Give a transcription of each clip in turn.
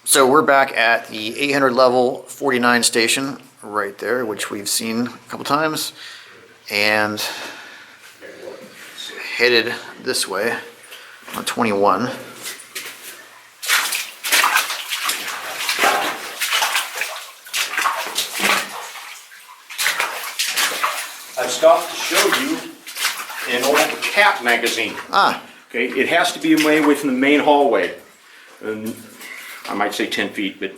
So we're back at the 800 level 49 station right there, which we've seen a couple times, and headed this way on 21. I've stopped to show you an old cap magazine. Okay, it has to be away from the main hallway. And I might say 10 feet, but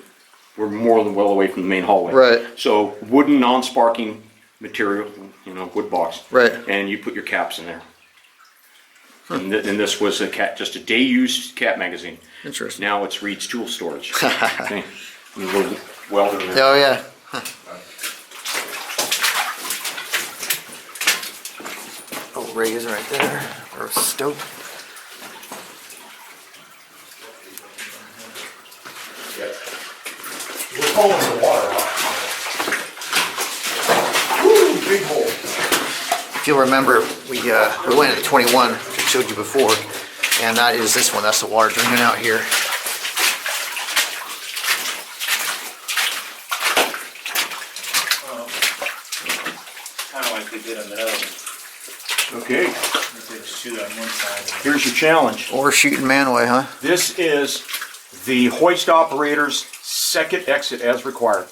we're more than well away from the main hallway. Right. So wooden, non-sparking material, wood box. Right. And you put your caps in there. And this was just a day-used cap magazine. Interesting. Now it's Reed's tool storage. Okay. And a little welder in there. Oh yeah. Oh, raise right there, or stope. We're pulling the water off. Woo, big hole. If you'll remember, we went at 21, which I showed you before, and that is this one. That's the water draining out here. Kind of like they did on the other. Okay. They shoot on one side. Here's your challenge. Or shooting manway, huh? This is the hoist operator's second exit as required.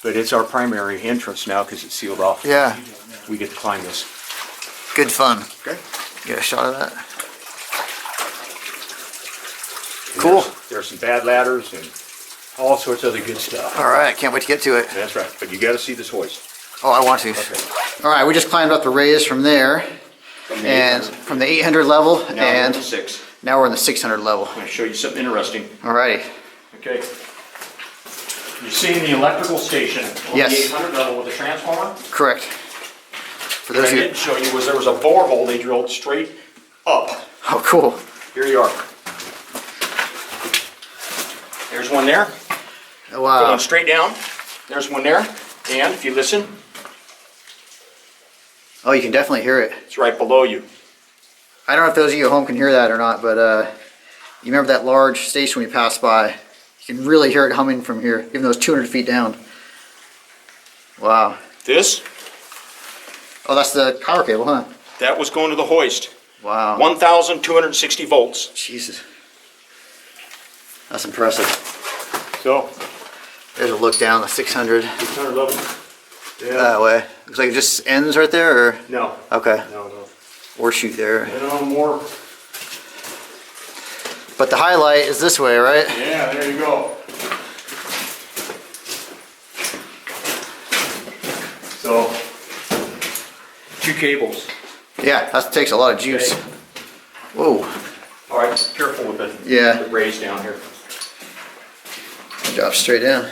But it's our primary entrance now because it's sealed off. Yeah. We get to climb this. Good fun. Okay. Get a shot of that. Cool. There's some bad ladders and all sorts of other good stuff. All right, can't wait to get to it. That's right. But you got to see this hoist. Oh, I want to. Okay. All right, we just climbed up the raise from there, and from the 800 level, Now and we're at 6. now we're in the 600 level. I'm going to show you something interesting. All righty. Okay. You're seeing the electrical station on Yes. the 800 level with the transformer? Correct. For What those I of you. didn't show you was there was a borehole they drilled straight up. Oh, cool. Here you are. There's one there. Oh, wow. Going straight down. There's one there. And if you listen, Oh, you can definitely hear it. it's right below you. I don't know if those of you at home can hear that or not, but you remember that large station we passed by? You can really hear it humming from here, even though it's 200 feet down. Wow. This, Oh, that's the power cable, huh? that was going to the hoist. Wow. 1,260 volts. Jesus. That's impressive. So, There's a look down the 600 600 level. Yeah. that way. Looks like it just ends right there, or? No. Okay. No. Or shoot there. More. But the highlight is this way, right? Yeah, there you go. So, 2 cables. Yeah, that takes a lot of juice. Okay. Whoa. All right, careful with the Yeah. raise down here. Drop straight down.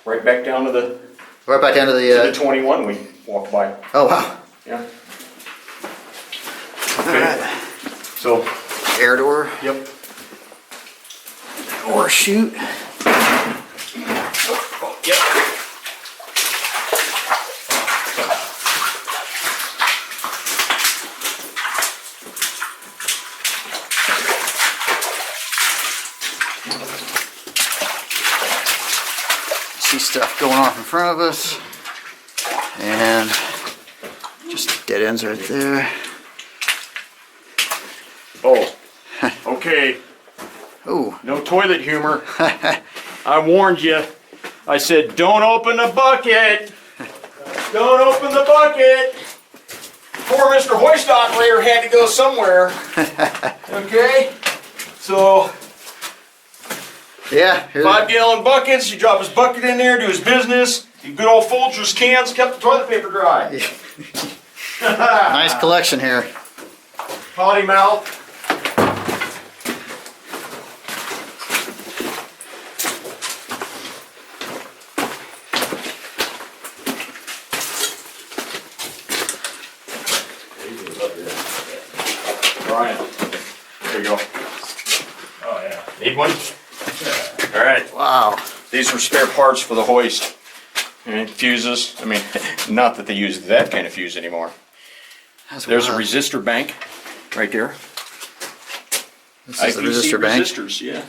Right back down to the Right back down to the. 21 we walked by. Oh, wow. Yeah. All right. So, Air door. yep. Or shoot. Yep. See stuff going off in front of us. And just dead ends right there. Oh. Okay. Ooh. No toilet humor. I warned you. I said, don't open the bucket. Don't open the bucket. Poor Mr. Hoist operator had to go somewhere. Okay? So, Yeah. here's- 5-gallon buckets, you drop his bucket in there, do his business. You good old Folgers cans, kept the toilet paper dry. Nice collection here. Potty mouth. Brian, there you go. Oh, yeah. Need one? All right. Wow. These are spare parts for the hoist. And fuses. I mean, not that they use that kind of fuse anymore. There's a resistor bank right there. This is the resistor IPC bank. resistors, yeah.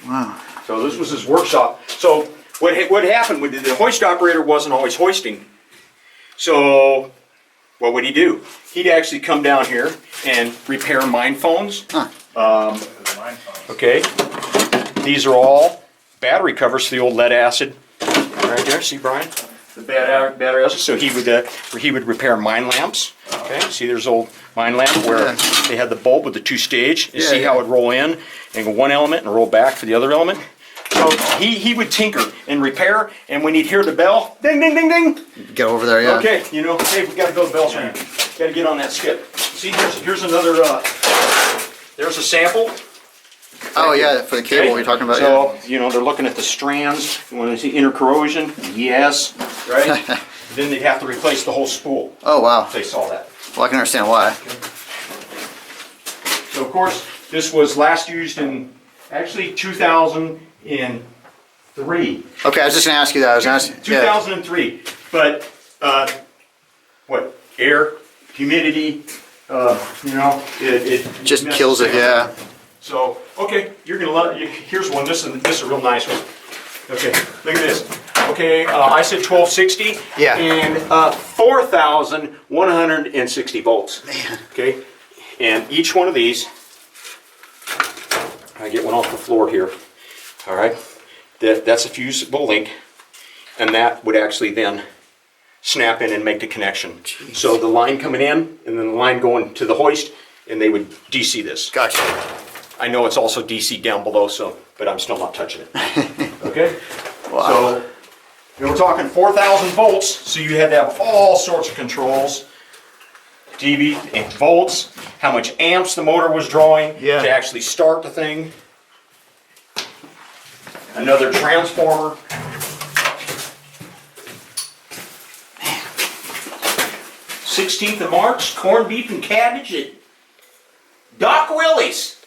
Wow. So this was his workshop. So what happened, the hoist operator wasn't always hoisting. So what would he do? He'd actually come down here and repair mine phones. Huh. Okay. These are all battery covers for the old lead acid. Right there, see Brian? The battery acid. So he would repair mine lamps. Okay. See, there's old mine lamp where they had the bulb with the 2-stage. You see how it roll in and go one element and roll back for the other element. So he would tinker and repair, and when he'd hear the bell, ding, ding, ding, ding. Get over there, yeah. Okay, you know, hey, we got to go to the bell's ring. Got to get on that skip. See, here's another. There's a sample. Oh yeah, for the cable we're talking about. So you know, they're looking at the strands. You want to see intercorrosion? Yes, right. Then they'd have to replace the whole spool. Oh wow. If they saw that. Well, I can understand why. So of course, this was last used in actually 2003. Okay, I was just gonna ask you that. I was asking. 2003, but what air, humidity, you know, it Just messes kills it, down. yeah. So okay, you're gonna love. Here's one. This is a real nice one. Okay, look at this. Okay, I said 1260. Yeah. And 4,160 volts. Man. Okay, and each one of these, I get one off the floor here. All right, that's a fusible link, and that would actually then snap in and make the connection. Jeez. So the line coming in, and then the line going to the hoist, and they would DC this. Gotcha. I know it's also DC down below, so, but I'm still not touching it. Okay? Wow. So, we're talking 4,000 volts, so you had to have all sorts of controls. dB and volts, how much amps the motor was drawing to actually start the thing. Another transformer. 16th of March, corned beef and cabbage at Doc Willie's.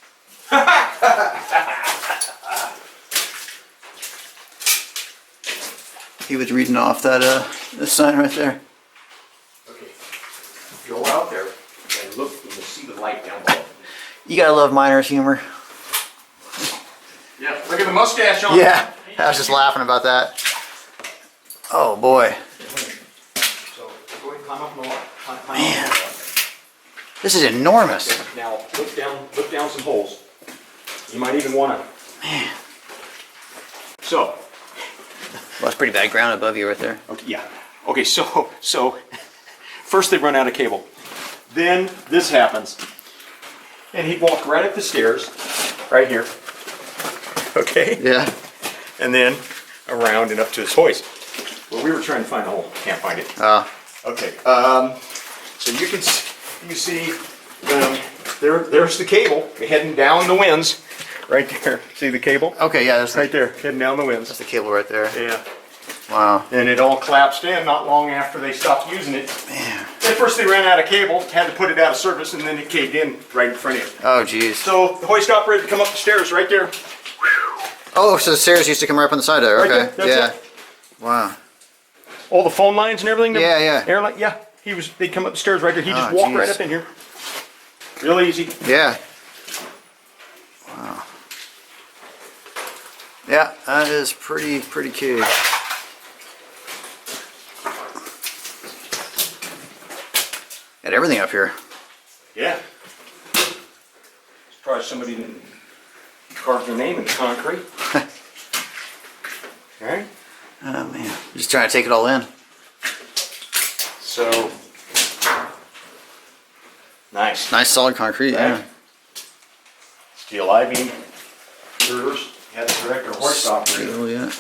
He was reading off that this sign right there. Okay, go out there and look and you'll see the light down below. You gotta love miner's humor. Yeah, look at the mustache on. Yeah, I was just laughing about that. Oh boy. So go ahead and climb up on the wall. Climb Man. up on the wall. This is enormous. Okay, now look down some holes. You might even want to. Man. So. Well, that's pretty bad ground above you right there. Okay, yeah. Okay, so first they run out of cable. Then this happens. And he'd walk right up the stairs, right here. Okay? Yeah. And then around and up to his hoist. Well, we were trying to find the hole. Can't find it. Okay. So you can see there's the cable heading down the winds. Right there. See the cable? Okay, yeah, that's Right there, heading down the winds. the cable right there. Yeah. Wow. And it all collapsed in not long after they stopped using it. Man. At first they ran out of cable, had to put it out of service, and then it caved in right in front of you. Oh geez. So the hoist operator would come up the stairs right there. Oh, so the stairs used to come right up on the side there. Right Okay. there, that's Yeah. it. Wow. All the phone lines and everything. Yeah, yeah. Airline, yeah. They'd come up the stairs right there. He'd just Oh, walk right geez. up in here. Real easy. Yeah. Wow. Yeah, that is pretty cool. Got everything up here. Yeah. Surprised somebody didn't carve their name in the concrete. All right. Oh man. Just trying to take it all in. So nice. Nice solid concrete, yeah. Right. Steel I-beam girders. Had the director hoist operator. Steel, yeah.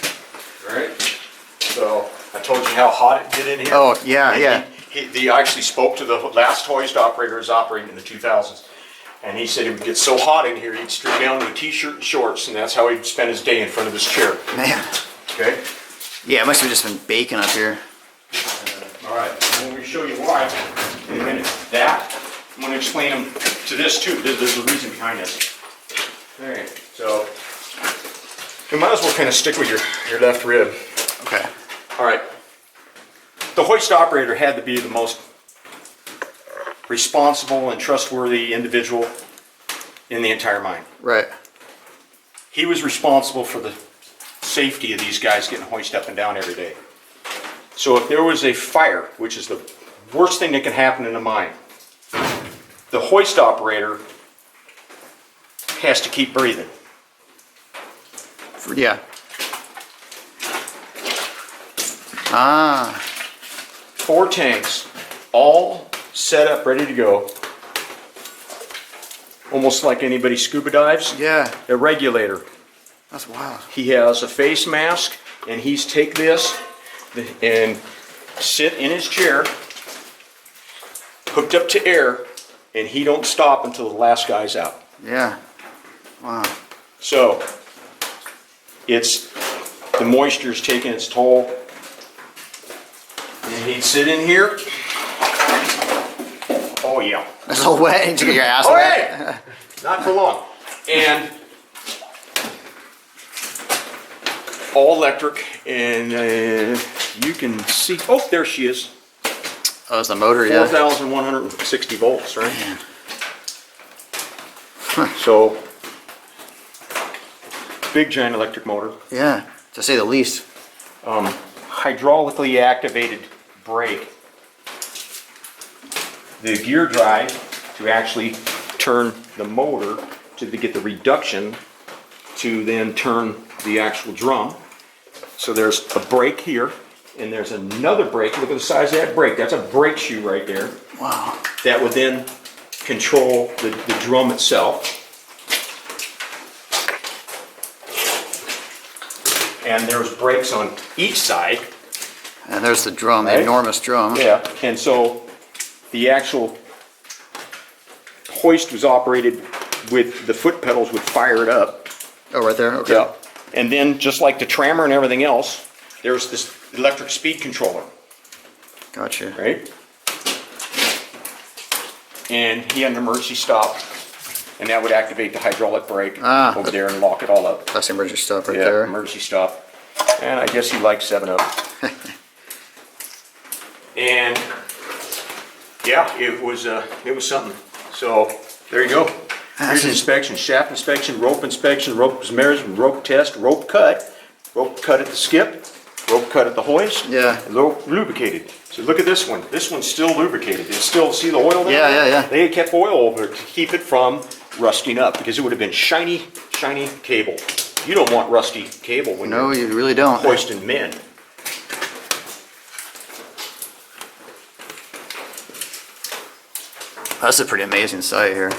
Right. So I told you how hot it did in here. Oh, yeah, And yeah. He actually spoke to the last hoist operator who was operating in the 2000s. And he said it would get so hot in here, he'd strip down to a t-shirt and shorts, and that's how he'd spend his day in front of his chair. Man. Okay? Yeah, it must have just been baking up here. All right, I'm going to show you why in a minute. That, I'm going to explain them to this too. There's a reason behind this. All right, so you might as well kind of stick with your left rib. Okay. All right. The hoist operator had to be the most responsible and trustworthy individual in the entire mine. Right. he was responsible for the safety of these guys getting hoisted up and down every day. So if there was a fire, which is the worst thing that can happen in a mine, the hoist operator has to keep breathing. Yeah. Ah. 4 tanks, all set up, ready to go. Almost like anybody scuba dives. Yeah. A regulator. That's wild. He has a face mask, and he's take this and sit in his chair, hooked up to air, and he don't stop until the last guy's out. Yeah. Wow. So, it's, the moisture's taking its toll. And he'd sit in here. Oh yeah. It's all wet and you get your ass Oh wet. hey! Not for long. And all electric, and you can see, oh, there she is. Oh, it's the motor, yeah. 4,160 volts, right? So, big giant electric motor. Yeah, to say the least. Hydraulically activated brake. The gear drive to actually turn the motor to get the reduction to then turn the actual drum. So there's a brake here, and there's another brake. Look at the size of that brake. That's a brake shoe right there. Wow. That would then control the drum itself. And there's brakes on each side. And there's the drum, the Right. enormous drum. Yeah, and so the actual hoist was operated with the foot pedals would fire it up. Oh, right there? Okay. Yeah. And then just like the trammer and everything else, there's this electric speed controller, Gotcha. right? And he had an emergency stop, and that would activate the hydraulic brake over there and lock it all up. That's the emergency stop right Yeah, there. emergency stop. And I guess he likes 7-Up. And yeah, it was something. So there you go. Here's an inspection, shaft inspection, rope measurement, rope test, rope cut at the skip, rope cut at the hoist. Yeah. Lubricated. So look at this one. This one's still lubricated. It's still, see the oil there? Yeah. They had kept oil over it to keep it from rusting up, because it would have been shiny cable. You don't want rusty cable when No, you're you really don't. hoisting men. That's a pretty amazing sight here.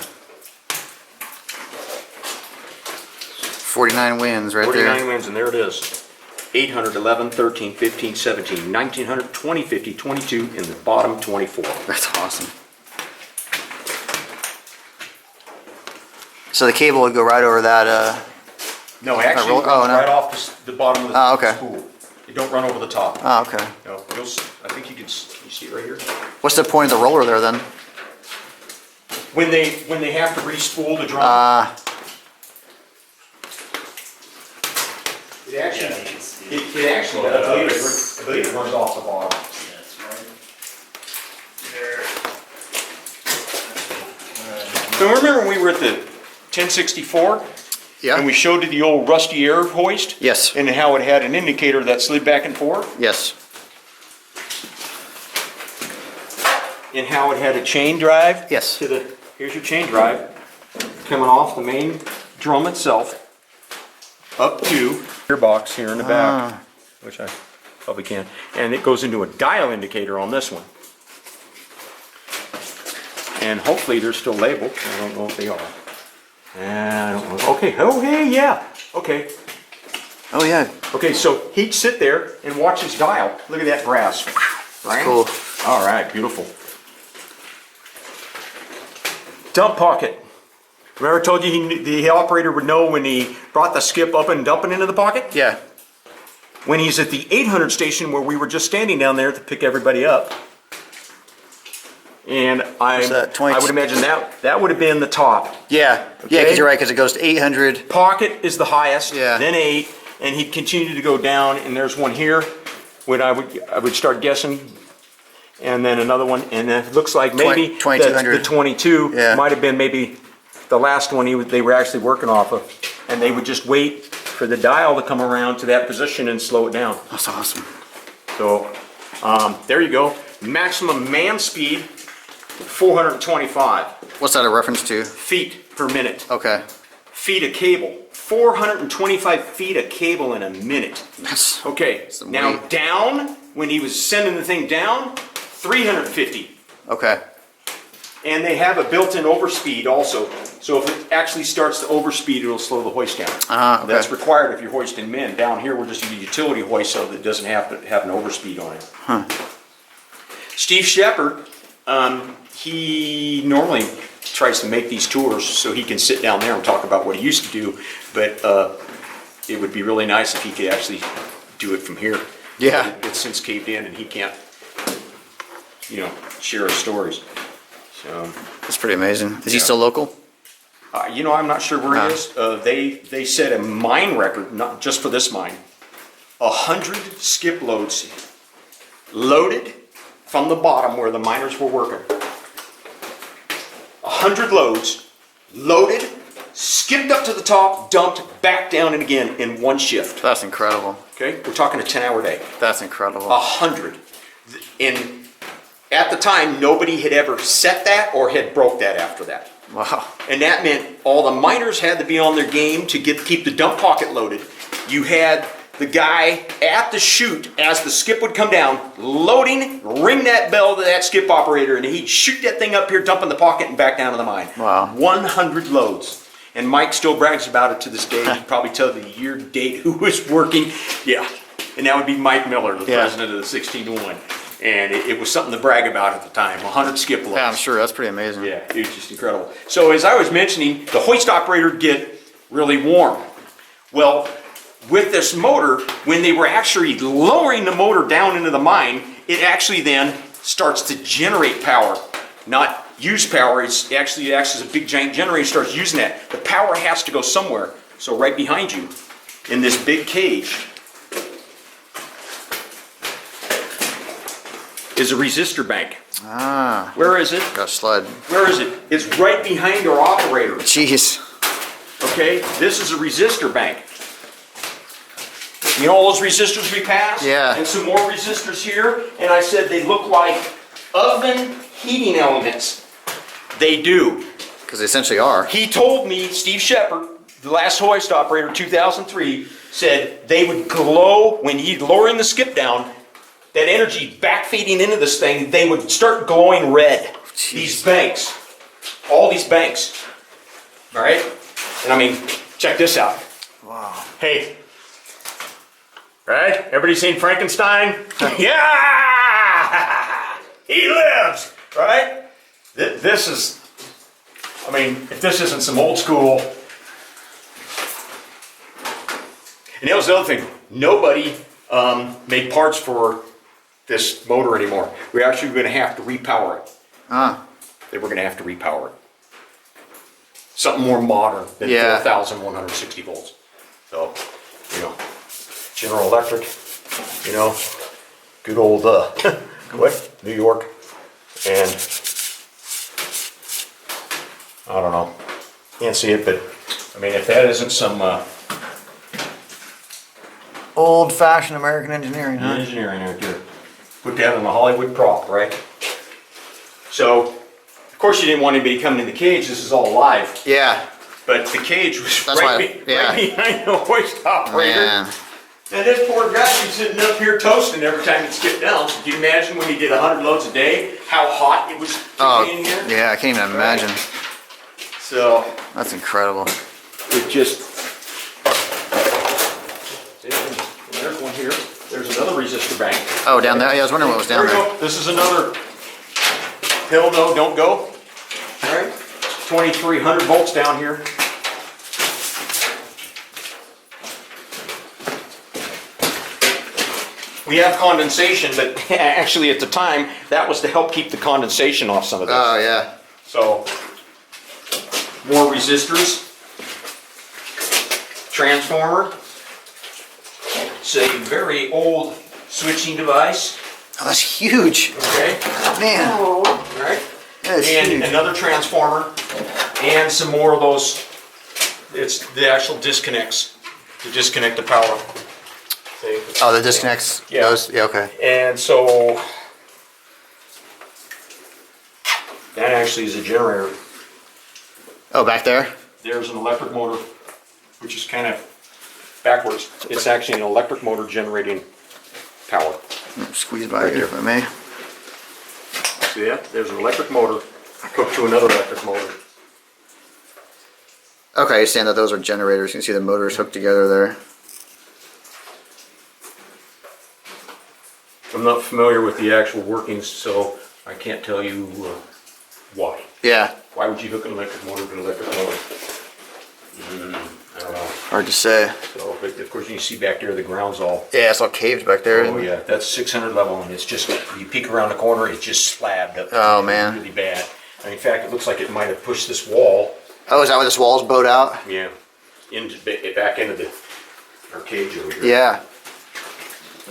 49 wins right 49 there. wins, and there it is. 800, 11, 13, 15, 17, 1900, 20, 50, 22, and the bottom 24. That's awesome. So the cable would go right over that, No, actually, roll- it runs oh, no. right off the bottom of the Oh, okay. spool. You don't run over the top. oh, okay. No, I think you see it right here. What's the point of the roller there then? When they have to re-spool the drum, it actually, I believe it runs off the bottom. That's right. So remember when we were at the 1064? yeah. And we showed you the old rusty air hoist? Yes. And how it had an indicator that slid back and forth? Yes. And how it had a chain drive? Yes. Here's your chain drive, coming off the main drum itself, up to your box here in the back, which I probably can. And it goes into a dial indicator on this one. And hopefully they're still labeled. I don't know if they are. I don't know. Okay, oh hey, yeah. Okay. Oh yeah. Okay, so he'd sit there and watch his dial. Look at that brass. Right? Cool. All right, beautiful. Dump pocket. Remember I told you the operator would know when he brought the skip up and dumping into the pocket? Yeah. When he's at the 800 station where we were just standing down there to pick everybody up. And that, 20? I would imagine that would have been the top. Yeah. Yeah, Okay. because you're right, because it goes to 800. Pocket is the highest, Yeah. then 8, and he'd continue to go down, and there's one here when I would start guessing, and then another one, and it looks like maybe 2200. the 22 Yeah. might have been maybe the last one they were actually working off of. and they would just wait for the dial to come around to that position and slow it down. That's awesome. So there you go. Maximum man speed, 425 What's that a reference to? feet per minute. Okay. Feet of cable, 425 feet of cable in a minute. That's Okay, some now weight. down, when he was sending the thing down, 350. Okay. And they have a built-in overspeed also. So if it actually starts to overspeed, it'll slow the hoist down. Ah, okay. That's required if you're hoisting men. Down here, we're just a utility hoist, so that it doesn't have to have an overspeed on it. Huh. Steve Shepard, he normally tries to make these tours so he can sit down there and talk about what he used to do, but it would be really nice if he could actually do it from here. Yeah. It's since caved in and he can't, you know, share his stories. So, That's pretty amazing. Is he Yeah. still local? you know, I'm not sure where Huh. he is. They set a mine record, not just for this mine, 100 skip loads loaded from the bottom where the miners were working. 100 loads, loaded, skipped up to the top, dumped, back down and again in one shift. That's incredible. Okay, we're talking a 10-hour day. That's incredible. 100. And at the time, nobody had ever set that or had broke that after that. Wow. And that meant all the miners had to be on their game to keep the dump pocket loaded. You had the guy at the chute as the skip would come down, loading, ring that bell to that skip operator, and he'd shoot that thing up here, dump in the pocket, and back down to the mine. Wow. 100 loads. And Mike still brags about it to this day. He'd probably tell the year, date, who was working. Yeah. And that would be Mike Miller, the Yeah. president of the 16-1. And it was something to brag about at the time. 100 skip loads. Yeah, I'm sure. That's pretty amazing. Yeah, it was just incredible. So as I was mentioning, the hoist operator would get really warm. Well, with this motor, when they were actually lowering the motor down into the mine, it actually then starts to generate power, not use power. It actually acts as a big giant generator, starts using that. The power has to go somewhere. So right behind you, in this big cage, is a resistor bank. Ah. Where is it? Got a sled. Where is it? It's right behind our operator. Jeez. Okay, this is a resistor bank. You know all those resistors we passed? Yeah. And some more resistors here, and I said they look like oven heating elements. They do. Because they essentially are. He told me, Steve Shepard, the last hoist operator, 2003, said they would glow when he's lowering the skip down. That energy backfeeding into this thing, they would start glowing red. Jeez. These banks, all these banks, all right? And I mean, check this out. Wow. Hey, right? Everybody seen Frankenstein? Yeah! He lives, right? This is, I mean, if this isn't some old school. And that was the other thing. Nobody made parts for this motor anymore. We're actually going to have to repower it. Ah. They were going to have to repower it. Something more modern than Yeah. 4,160 volts. So, you know, General Electric, you know, good old, what? New York. And, I don't know. Can't see it, but, I mean, if that isn't some Old-fashioned American engineering, huh? engineering right there. Put that in the Hollywood prop, right? So, of course you didn't want anybody coming in the cage. This is all live. Yeah. But the cage was That's right, why- yeah. right behind the hoist operator. Man. And this poor guy was sitting up here toasting every time he'd skip down. Can you imagine when he did 100 loads a day, how hot it was Oh, in here? yeah, I can't even imagine. So, That's incredible. it just... There's one here. There's another resistor bank. Oh, down there? Yeah, I was wondering what was down There we there. go. This is another hill, no, don't go. All right, 2,300 volts down here. We have condensation, but actually at the time, that was to help keep the condensation off some of this. Oh, yeah. So, more resistors. Transformer. It's a very old switching device. Oh, that's huge. Okay. Man. All right. That is And huge. another transformer, and some more of those It's the actual disconnects to disconnect the power. See? Oh, the disconnects. Yeah. Those? Yeah. Okay. And so that actually is a generator. Oh, back there. There's an electric motor, which is kind of backwards. It's actually an electric motor generating power. Squeeze by here if I may. See that? There's an electric motor hooked to another electric motor. Okay, you're saying that those are generators. You can see the motors hooked together there. I'm not familiar with the actual workings, so I can't tell you why. Yeah. Why would you hook an electric motor to an electric motor? I don't know. Hard to say. So, but of course, you see back there, the ground's all. Yeah, it's all caves back there. Oh yeah, that's 600 level, and it's just you peek around the corner, it's just slabbed up. Oh, man. Really bad. And in fact, it looks like it might have pushed this wall. Oh, is that where this wall's bowed out? Yeah, back into the our cage over here. Yeah.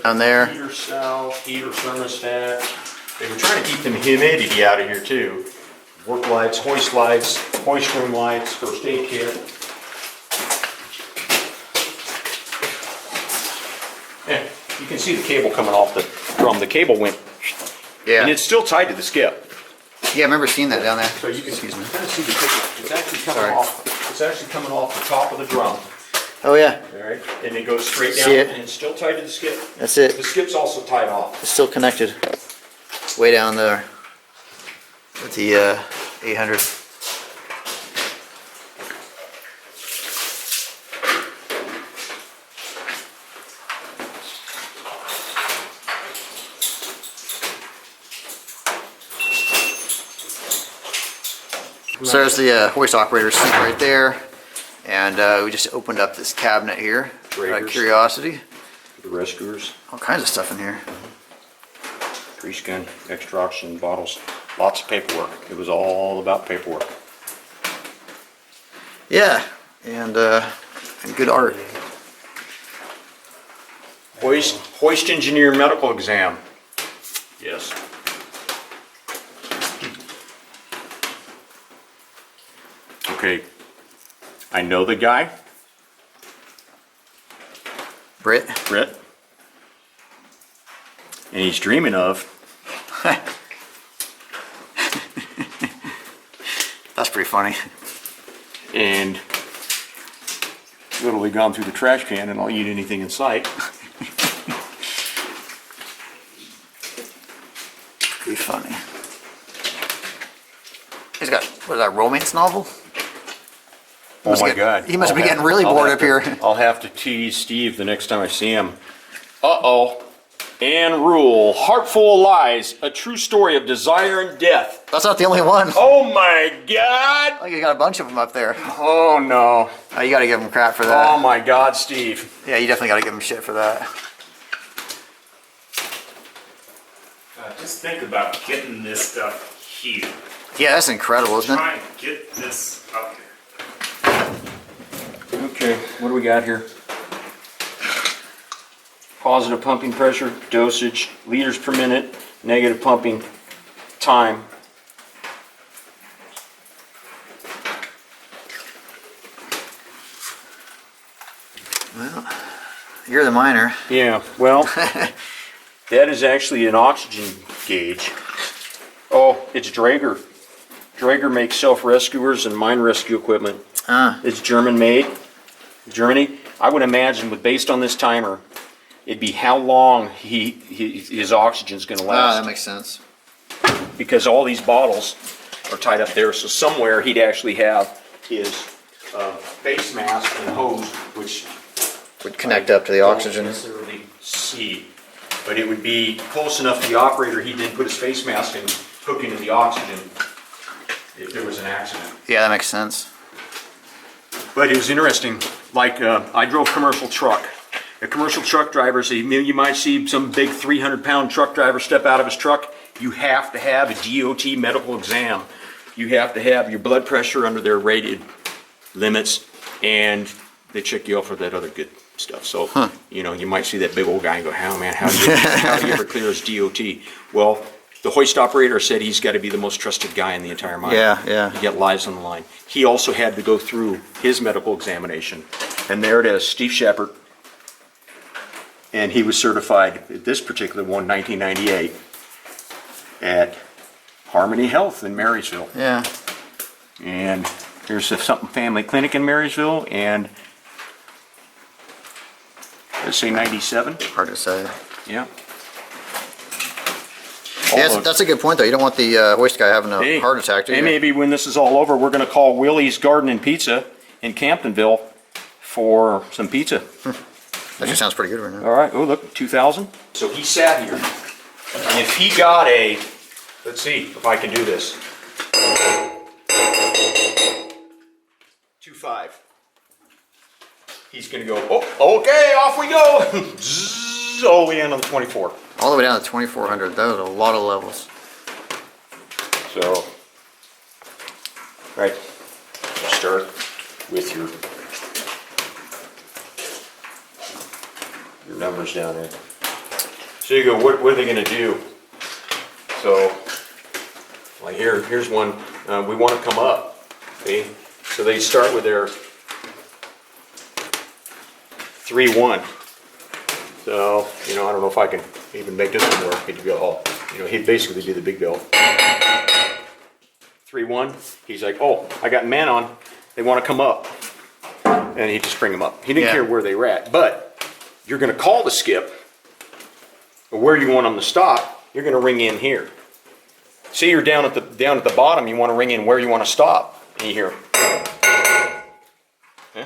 Down there. Heater cell, heater thermostat. They were trying to keep the humidity out of here too. Work lights, hoist room lights, first aid kit. Yeah, you can see the cable coming off the drum. The cable went, Yeah. and it's still tied to the skip. Yeah, I remember seeing that down there. So you can Excuse me. kind of see the cable. It's actually coming Sorry. off. It's actually coming off the top of the drum. Oh, yeah. All right, and it goes straight down, See it? and it's still tied to the skip. That's The it. skip's also tied off. It's still connected. Way down there. With the 800. So there's the hoist operator's seat right there. And we just opened up this cabinet here. Out of Breakers. curiosity. The rescuers, All kinds of stuff in here. grease gun, extra oxygen bottles, lots of paperwork. It was all about paperwork. Yeah. And good art. Hoist engineer medical exam. Yes. Okay, I know the guy, Britt. Britt, and he's dreaming of. That's pretty funny. And literally gone through the trash can and I'll eat anything in sight. Pretty funny. He's got, what is that, romance novel? Oh my God. He must be getting really bored up here. I'll have to tease Steve the next time I see him. Uh-oh. Anne Rule, Heartful of Lies, a true story of desire and death. That's not the only one. Oh my God. I think you got a bunch of them up there. Oh no. Oh, you gotta give him crap for Oh that. my God, Steve. Yeah, you definitely gotta give him shit for that. Just think about getting this stuff here. Yeah, that's incredible, isn't it? Try and get this up here. Okay, what do we got here? Positive pumping pressure, dosage, liters per minute, negative pumping time. Well, you're the miner. Yeah, well, that is actually an oxygen gauge. Oh, it's Draeger. Draeger makes self-rescuers and mine rescue equipment. Ah, It's German made, Germany. I would imagine, based on this timer, it'd be how long his oxygen's going to last. that makes sense. Because all these bottles are tied up there, so somewhere he'd actually have his face mask and hose, which Would connect up to the don't oxygen. necessarily see, but it would be close enough to the operator. He'd then put his face mask and hook into the oxygen if there was an accident. Yeah, that makes sense. But it was interesting. Like I drove commercial truck. A commercial truck driver, so you might see some big 300-pound truck driver step out of his truck. You have to have a DOT medical exam. You have to have your blood pressure under their rated limits, and they check you out for that other good stuff. So, you know, you might see that big old guy and go, "How man, how do you ever clear his DOT?" Well, the hoist operator said he's got to be the most trusted guy in the entire mine. Yeah. You get lives on the line. He also had to go through his medical examination. And there it is, Steve Shepard. And he was certified, this particular one, 1998, at Harmony Health in Marysville. Yeah. And here's the Something Family Clinic in Marysville, and let's say 97. Hard to say. Yeah. Yeah, that's a good point though. You don't want the hoist guy having a heart attack, do you? Hey, maybe when this is all over, we're going to call Willie's Garden and Pizza in Camptonville for some pizza. That just sounds pretty good right now. All right. Oh, look, 2,000. So he sat here, and if he got a, let's see if I can do this. 2.5. He's going to go, oh, okay, off we go. Zzz, all the way in on the 24. All the way down to 2,400. That was a lot of levels. So, right, start with your numbers down there. So you go, what are they going to do? So, like here's one, we want to come up, see? So they start with their 3-1. So, I don't know if I can even make this one work. He'd go, he'd basically do the big bill. 3-1. He's like, oh, I got men on. They want to come up. And he'd just bring them up. He didn't care where they were at. But you're going to call the skip, or where you want them to stop, you're going to ring in here. See, you're down at the bottom, you want to ring in where you want to stop. And you hear,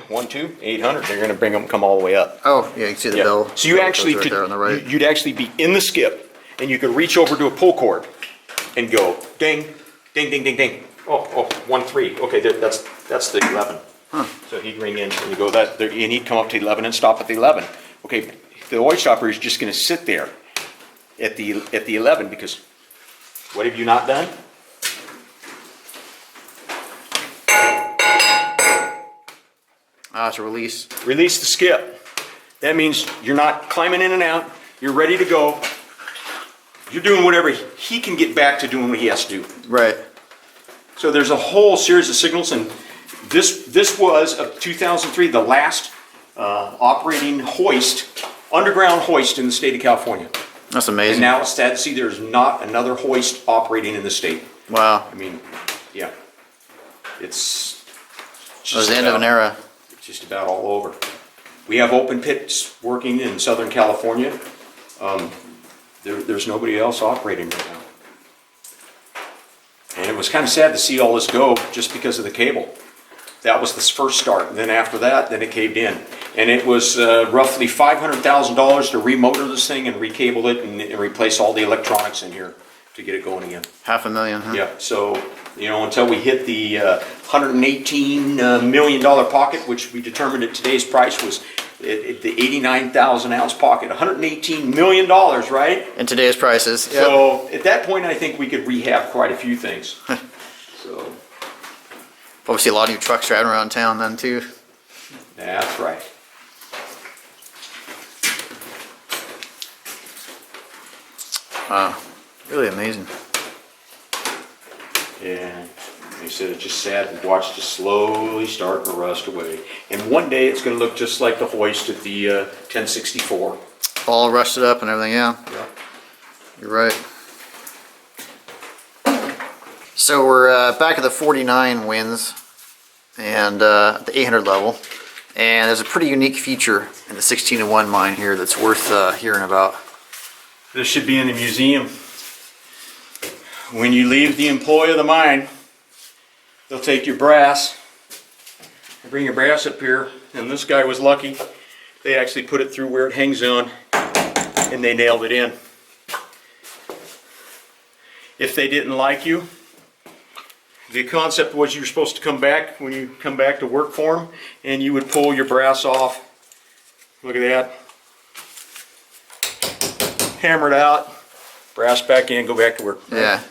1, 2, 800. They're going to bring them, come all the way up. Oh, yeah, you can see the bell. So you actually right could, there on the right. you'd actually be in the skip, and you could reach over to a pull cord, and go ding, ding, ding, ding, ding. Oh, 1, 3. Okay, that's the 11. Huh. So he'd ring in, and you go that, and he'd come up to 11 and stop at the 11. Okay, the hoist operator is just going to sit there at the 11 because what have you not done? To release. Release the skip. That means you're not climbing in and out. You're ready to go. You're doing whatever he can get back to doing what he has to do. Right. So there's a whole series of signals, and this was of 2003, the last operating hoist, underground hoist in the state of California. That's amazing. And now it's sad to see there's not another hoist operating in the state. Wow. I mean, yeah, it's It was the end of an era. just about all over. We have open pits working in Southern California. There's nobody else operating right now. And it was kind of sad to see all this go just because of the cable. That was the first start. And then after that, then it caved in. And it was roughly $500,000 to remotor this thing and recable it and replace all the electronics in here to get it going again. $500,000, huh? Yeah, so, until we hit the $118 million pocket, which we determined at today's price was the 89,000 ounce pocket, $118 million, right? In today's prices. Yep. So at that point, I think we could rehab quite a few things. So Probably see a lot of new trucks driving around town then too. that's right. Wow. Really amazing. Yeah, they said it's just sad to watch this slowly start to rust away. And one day it's going to look just like the hoist at the 1064. All rusted up and everything, yeah. Yeah. You're right. So we're back at the 49 wins and the 800 level. And there's a pretty unique feature in the 16-1 mine here that's worth hearing about. This should be in the museum. When you leave the employ of the mine, they'll take your brass, bring your brass up here, and this guy was lucky. They actually put it through where it hangs on, and they nailed it in. If they didn't like you, the concept was you were supposed to come back when you come back to work for them, and you would pull your brass off. Look at that. Hammer it out, brass back in, go back to work. Yeah.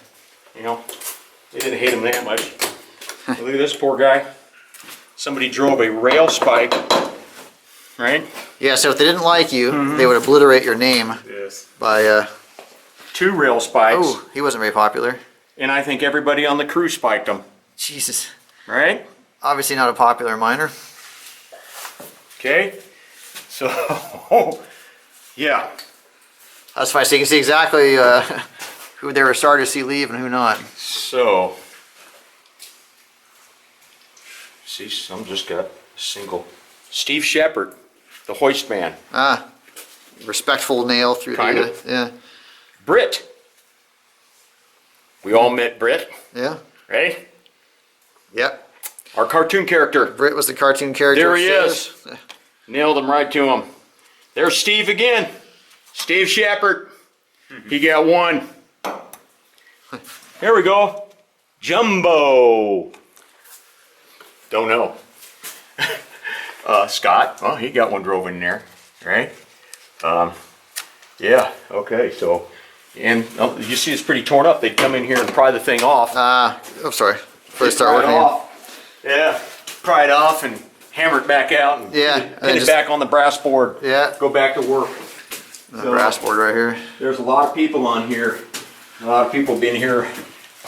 They didn't hate him that much. Look at this poor guy. Somebody drove a rail spike, right? Yeah, so if they didn't like you, they would obliterate your name Yes. by 2 rail spikes, Oh, he wasn't very popular. and I think everybody on the crew spiked them, Jesus. right? Obviously not a popular miner. Okay, so, yeah. That's fine. So you can see exactly who they were starting to see leave and who not. So, see, some just got a single. Steve Shepard, the hoist man. Ah, respectful nail through Kinda. the, yeah. Britt. We all met Britt, Yeah. right? Yep. Our cartoon character. Britt was the cartoon character. There he is. Nailed him right to him. There's Steve again. Steve Shepard. He got 1. Here we go. Jumbo. Don't know. Scott. Oh, he got 1 drove in there, right? Yeah. Okay. So, and oh, you see, it's pretty torn up. They'd come in here and pry the thing off. Oh, sorry. Before they start Pry it working. off. Yeah. Pry it off and hammer it back out and Yeah, pin and then it just- back on the brass board. Yeah. Go back to work. The brass board right here. There's a lot of people on here. A lot of people been here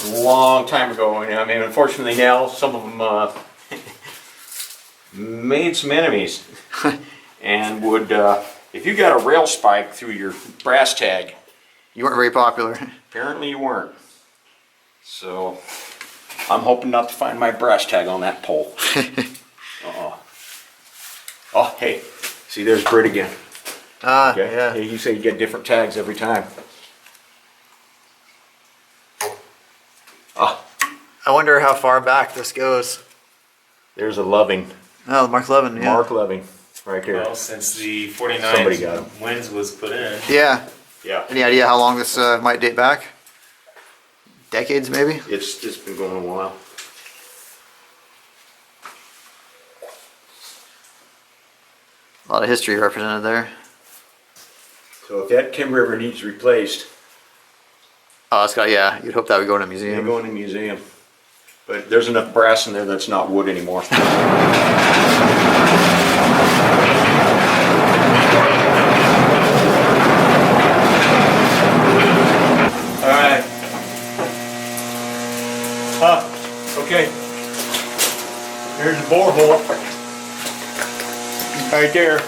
a long time ago. And I mean, unfortunately now, some of them made some enemies. And would, if you got a rail spike through your brass tag, You weren't very popular. apparently you weren't. So, I'm hoping not to find my brass tag on that pole. Oh, hey, see, there's Britt again. Ah, Okay. yeah. Hey, you say you get different tags every time. Ah, I wonder how far back this goes. there's a Loving. Oh, Mark Levin, yeah. Mark Loving, right there. Well, since the Somebody 49 got 'em. wins was put in. Yeah. Yeah, Any idea how long this might date back? Decades, maybe? it's been going a while. A lot of history represented there. So if that Kim River needs replaced, Oh, it's got, yeah, you'd hope that would go in a they museum. go in a museum. But there's enough brass in there that's not wood anymore. Alright. Okay. Here's the borehole. Right there.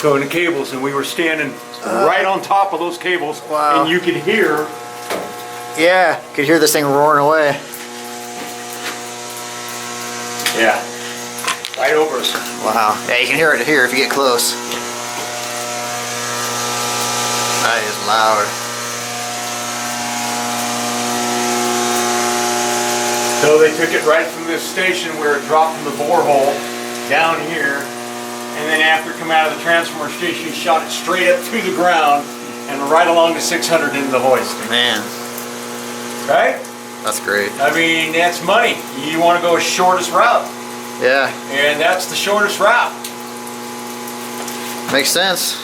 Going the cables, and we were standing right on top of those cables. Wow. And you could hear. Yeah, could hear this thing roaring away. Yeah. Right over us. Wow. Yeah, you can hear it here if you get close. That is loud. So they took it right from this station where it dropped from the borehole down here, and then after it come out of the transformer station, shot it straight up to the ground and right along the 600 into the hoist. Man, Right? that's great. I mean, that's money. You want to go shortest route, Yeah, and that's the shortest route. makes sense.